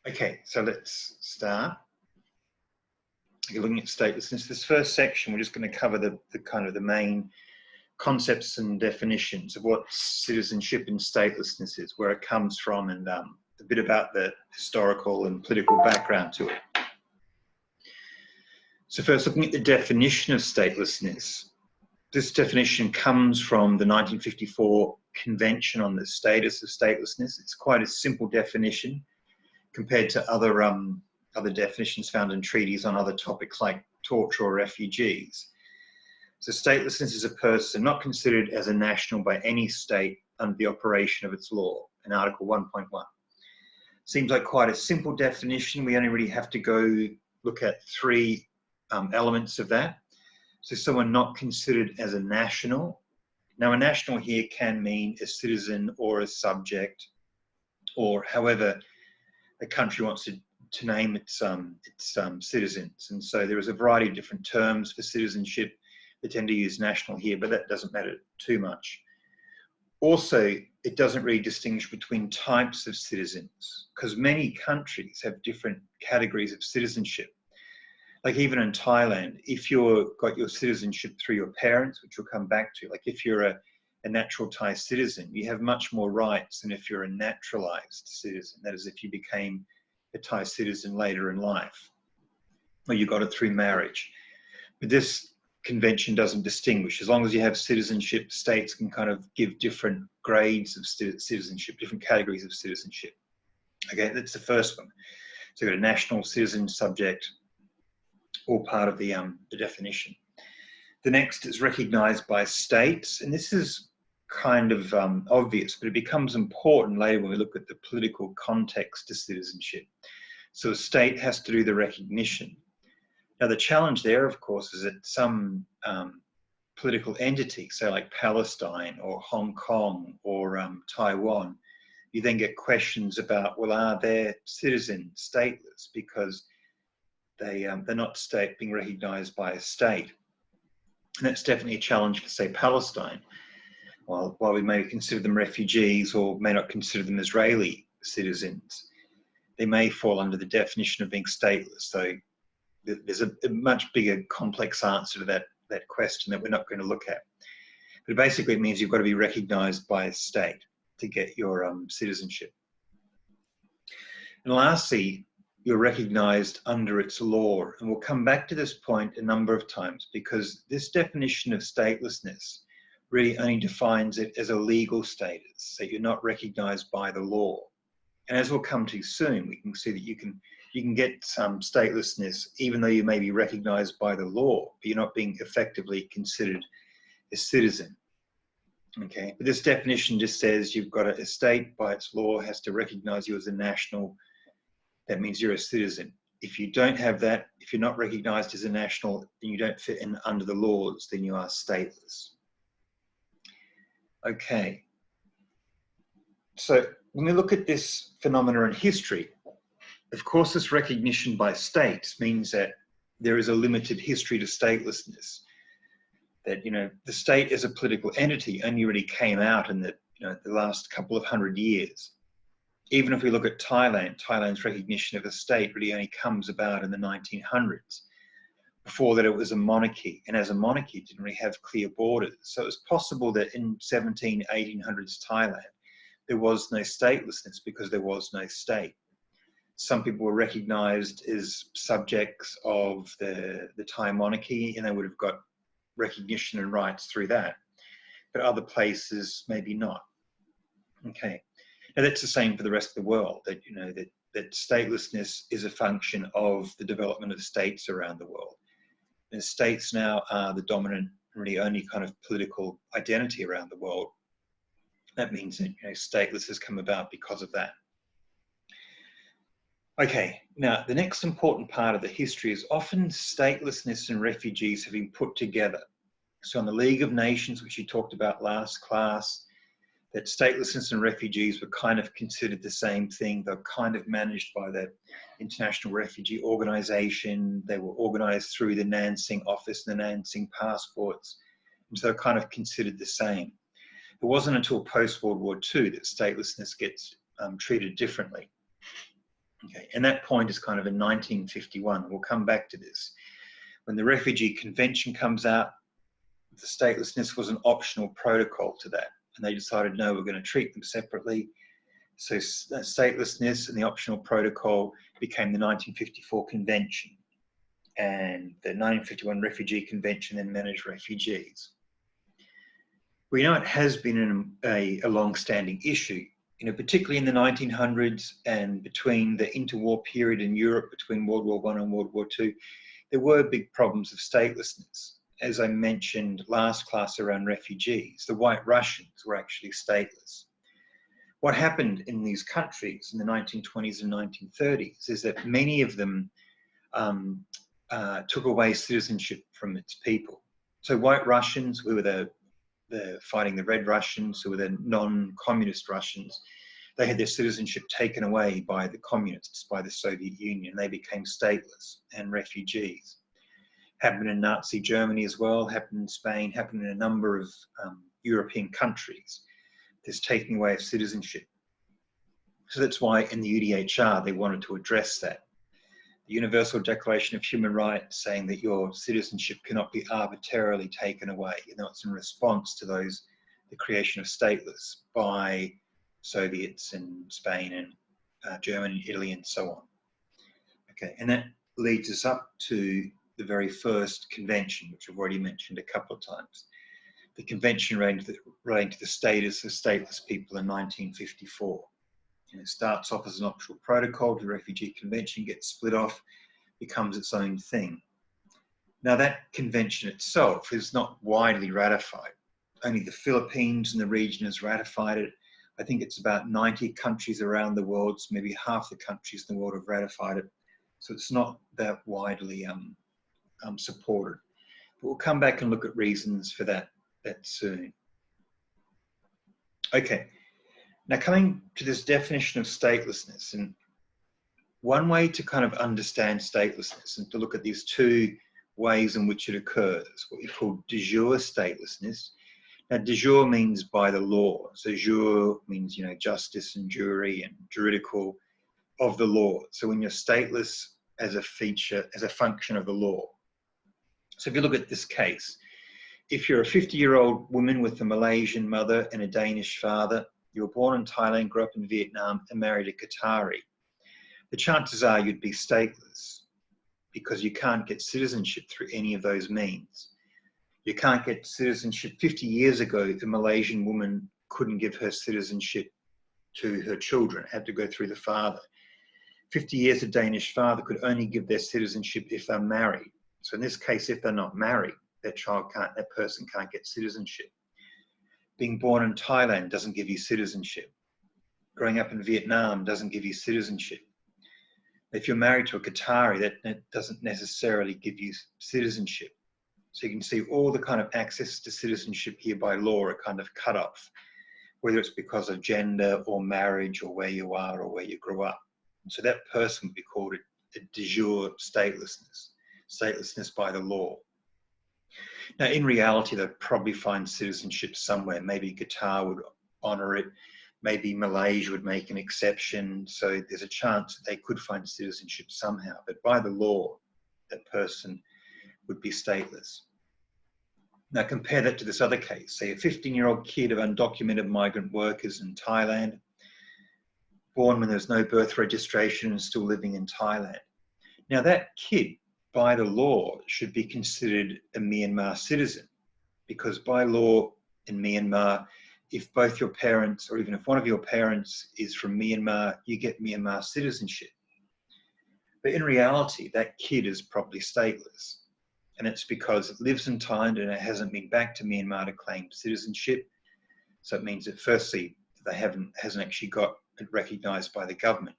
Okay, so let's start. You're looking at statelessness. This first section, we're just going to cover the kind of the main concepts and definitions of what citizenship and statelessness is, where it comes from, and a bit about the historical and political background to it. So first, looking at the definition of statelessness. This definition comes from the 1954 Convention on the Status of Statelessness. It's quite a simple definition compared to other definitions found in treaties on other topics like torture or refugees. So statelessness is a person not considered as a national by any state under the operation of its law in Article 1.1. Seems like quite a simple definition. We only really have to go look at three elements of that. So someone not considered as a national. Now a national here can mean a citizen or a subject, or however a country wants to name its citizens. And so there is a variety of different terms for citizenship. They tend to use national here, but that doesn't matter too much. Also, it doesn't really distinguish between types of citizens, because many countries have different categories of citizenship. Like even in Thailand, if you've got your citizenship through your parents, which we'll come back to, like if you're a natural Thai citizen, you have much more rights than if you're a naturalized citizen. That is, if you became a Thai citizen later in life, or you got it through marriage. But this convention doesn't distinguish. As long as you have citizenship, states can kind of give different grades of citizenship, different categories of citizenship. Okay, that's the first one. So you've got a national, citizen, subject, all part of the definition. The next is recognized by states, and this is kind of obvious, but it becomes important later when we look at the political context to citizenship. So a state has to do the recognition. Now the challenge there, of course, is that some political entity, say like Palestine or Hong Kong or Taiwan, you then get questions about, well, are their citizens stateless because they're not being recognized by a state? And that's definitely a challenge for, say, Palestine. While we may consider them refugees or may not consider them Israeli citizens, they may fall under the definition of being stateless. So there's a much bigger, complex answer to that question that we're not going to look at. But basically it means you've got to be recognized by a state to get your citizenship. And lastly, you're recognized under its law. And we'll come back to this point a number of times, because this definition of statelessness really only defines it as a legal status, so you're not recognized by the law. And as we'll come to soon, we can see that you can get some statelessness even though you may be recognized by the law, but you're not being effectively considered a citizen. Okay, but this definition just says you've got a state by its law has to recognize you as a national. That means you're a citizen. If you don't have that, if you're not recognized as a national, then you don't fit in under the laws, then you are stateless. Okay. So when we look at this phenomena in history, of course, this recognition by states means that there is a limited history to statelessness. That, the state as a political entity only really came out in the last couple of 100 years. Even if we look at Thailand's recognition of a state really only comes about in the 1900s. Before that, it was a monarchy, and as a monarchy, it didn't really have clear borders. So it was possible that in 1800s Thailand, there was no statelessness because there was no state. Some people were recognized as subjects of the Thai monarchy, and they would have got recognition and rights through that. But other places, maybe not. Okay. Now that's the same for the rest of the world, that that statelessness is a function of the development of states around the world. And states now are the dominant, really only kind of political identity around the world. That means that stateless has come about because of that. Okay, now the next important part of the history is often statelessness and refugees have been put together. So in the League of Nations, which you talked about last class, that statelessness and refugees were kind of considered the same thing. They're kind of managed by the International Refugee Organization. They were organized through the Nansing office, the Nansing passports. And so they're kind of considered the same. It wasn't until post-World War II that statelessness gets treated differently. Okay, and that point is kind of in 1951. We'll come back to this. When the Refugee Convention comes out, the statelessness was an optional protocol to that. And they decided, no, we're going to treat them separately. So statelessness and the optional protocol became the 1954 Convention. And the 1951 Refugee Convention then managed refugees. We know it has been a long-standing issue, particularly in the 1900s and between the interwar period in Europe, between World War I and World War II, there were big problems of statelessness. As I mentioned last class around refugees, the White Russians were actually stateless. What happened in these countries in the 1920s and 1930s is that many of them took away citizenship from its people. So White Russians, who were the fighting the Red Russians, who were the non-communist Russians, they had their citizenship taken away by the communists, by the Soviet Union. They became stateless and refugees. Happened in Nazi Germany as well, happened in Spain, happened in a number of European countries. This taking away of citizenship. So that's why in the UDHR they wanted to address that. The Universal Declaration of Human Rights saying that your citizenship cannot be arbitrarily taken away. It's in response to the creation of stateless by Soviets in Spain and Germany, Italy, and so on. Okay, and that leads us up to the very first convention, which I've already mentioned a couple of times. The convention relating to the status of stateless people in 1954. It starts off as an optional protocol. The Refugee Convention gets split off, becomes its own thing. Now that convention itself is not widely ratified. Only the Philippines and the region has ratified it. I think it's about 90 countries around the world, so maybe half the countries in the world have ratified it. So it's not that widely supported. But we'll come back and look at reasons for that soon. Okay, now coming to this definition of statelessness, and one way to kind of understand statelessness and to look at these two ways in which it occurs, what we call de jure statelessness. Now, de jure means by the law. So jure means, justice and jury and juridical of the law. So when you're stateless as a feature, as a function of the law. So if you look at this case, if you're a 50-year-old woman with a Malaysian mother and a Danish father, you were born in Thailand, grew up in Vietnam, and married a Qatari, the chances are you'd be stateless because you can't get citizenship through any of those means. You can't get citizenship. 50 years ago, the Malaysian woman couldn't give her citizenship to her children, had to go through the father. 50 years, a Danish father could only give their citizenship if they're married. So in this case, if they're not married, that person can't get citizenship. Being born in Thailand doesn't give you citizenship. Growing up in Vietnam doesn't give you citizenship. If you're married to a Qatari, that doesn't necessarily give you citizenship. So you can see all the kind of access to citizenship here by law are kind of cut off, whether it's because of gender or marriage or where you are or where you grew up. And so that person would be called a de jure statelessness, statelessness by the law. Now, in reality, they'd probably find citizenship somewhere. Maybe Qatar would honour it. Maybe Malaysia would make an exception. So there's a chance that they could find citizenship somehow. But by the law, that person would be stateless. Now compare that to this other case. Say a 15-year-old kid of undocumented migrant workers in Thailand, born when there's no birth registration and still living in Thailand. Now that kid, by the law, should be considered a Myanmar citizen, because by law in Myanmar, if both your parents, or even if one of your parents is from Myanmar, you get Myanmar citizenship. But in reality, that kid is probably stateless. And it's because it lives in Thailand and it hasn't been back to Myanmar to claim citizenship. So it means that firstly, hasn't actually got it recognised by the government.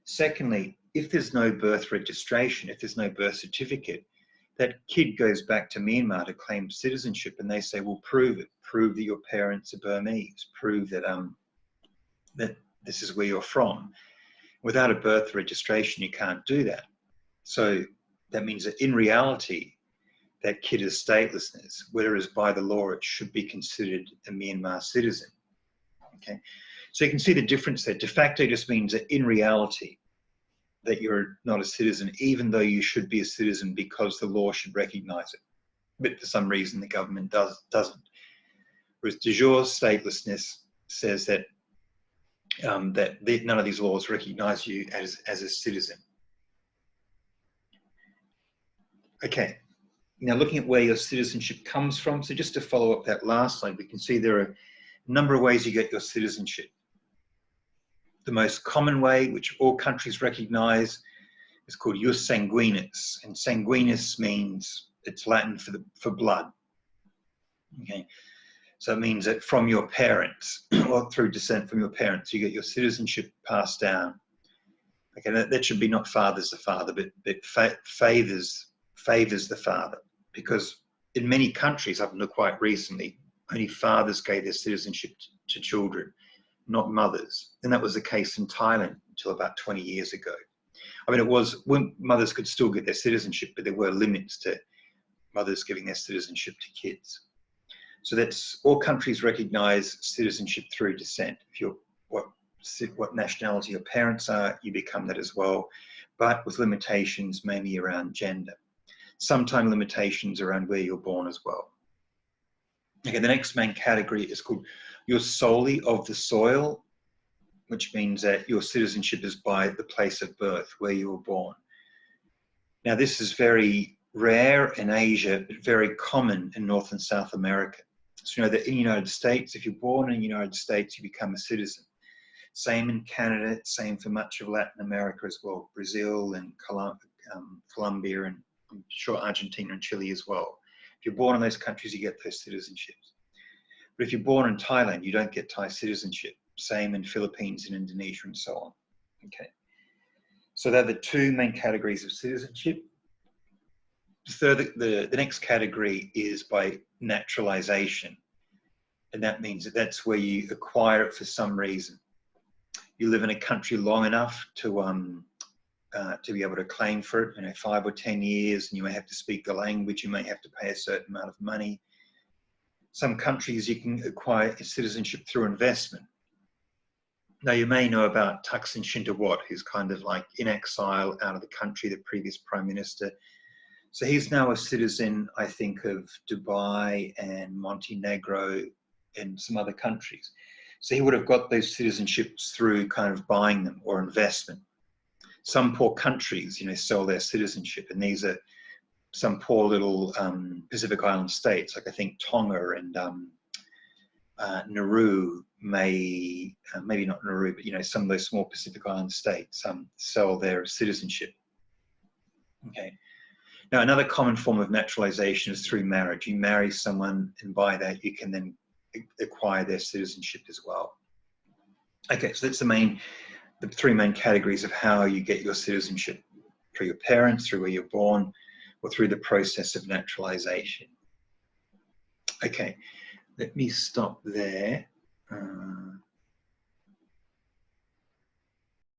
Secondly, if there's no birth registration, if there's no birth certificate, that kid goes back to Myanmar to claim citizenship, and they say, well, prove it. Prove that your parents are Burmese. Prove that that this is where you're from. Without a birth registration, you can't do that. So that means that in reality, that kid is statelessness, whereas by the law, it should be considered a Myanmar citizen. Okay, so you can see the difference there. De facto just means that in reality, that you're not a citizen, even though you should be a citizen because the law should recognize it. But for some reason, the government doesn't. Whereas de jure statelessness says that none of these laws recognize you as a citizen. Okay, now looking at where your citizenship comes from. So just to follow up that last slide, we can see there are a number of ways you get your citizenship. The most common way, which all countries recognize, is called jus sanguinis. And sanguinis means, it's Latin for blood. Okay, so it means that from your parents, or through descent from your parents, you get your citizenship passed down. Okay, that should be not fathers the father, but favors the father, because in many countries up until quite recently, only fathers gave their citizenship to children, not mothers. And that was the case in Thailand until about 20 years ago. I mean, it was when mothers could still get their citizenship, but there were limits to mothers giving their citizenship to kids. So that's, all countries recognize citizenship through descent. If you're what nationality your parents are, you become that as well, but with limitations mainly around gender. Sometimes limitations around where you're born as well. Okay, the next main category is called you're solely of the soil, which means that your citizenship is by the place of birth, where you were born. Now, this is very rare in Asia, but very common in North and South America. So you know that in the United States, if you're born in the United States, you become a citizen. Same in Canada, same for much of Latin America as well, Brazil and Colombia, and I'm sure Argentina and Chile as well. If you're born in those countries, you get those citizenships. But if you're born in Thailand, you don't get Thai citizenship. Same in Philippines and Indonesia and so on. Okay. So they're the two main categories of citizenship. The next category is by naturalization. And that means that that's where you acquire it for some reason. You live in a country long enough to be able to claim for it, you know, 5 or 10 years, and you may have to speak the language, you may have to pay a certain amount of money. Some countries you can acquire citizenship through investment. Now, you may know about Thaksin Shinawatra, who's kind of like in exile out of the country, the previous prime minister. So he's now a citizen, I think, of Dubai and Montenegro and some other countries. So he would have got those citizenships through kind of buying them or investment. Some poor countries, you know, sell their citizenship, and these are some poor little Pacific Island states, like I think Tonga and Nauru, maybe not Nauru, but you know, some of those small Pacific Island states sell their citizenship. Okay. Now, another common form of naturalization is through marriage. You marry someone, and by that you can then acquire their citizenship as well. Okay, so that's the three main categories of how you get your citizenship: through your parents, through where you're born, or through the process of naturalization. Okay, let me stop there.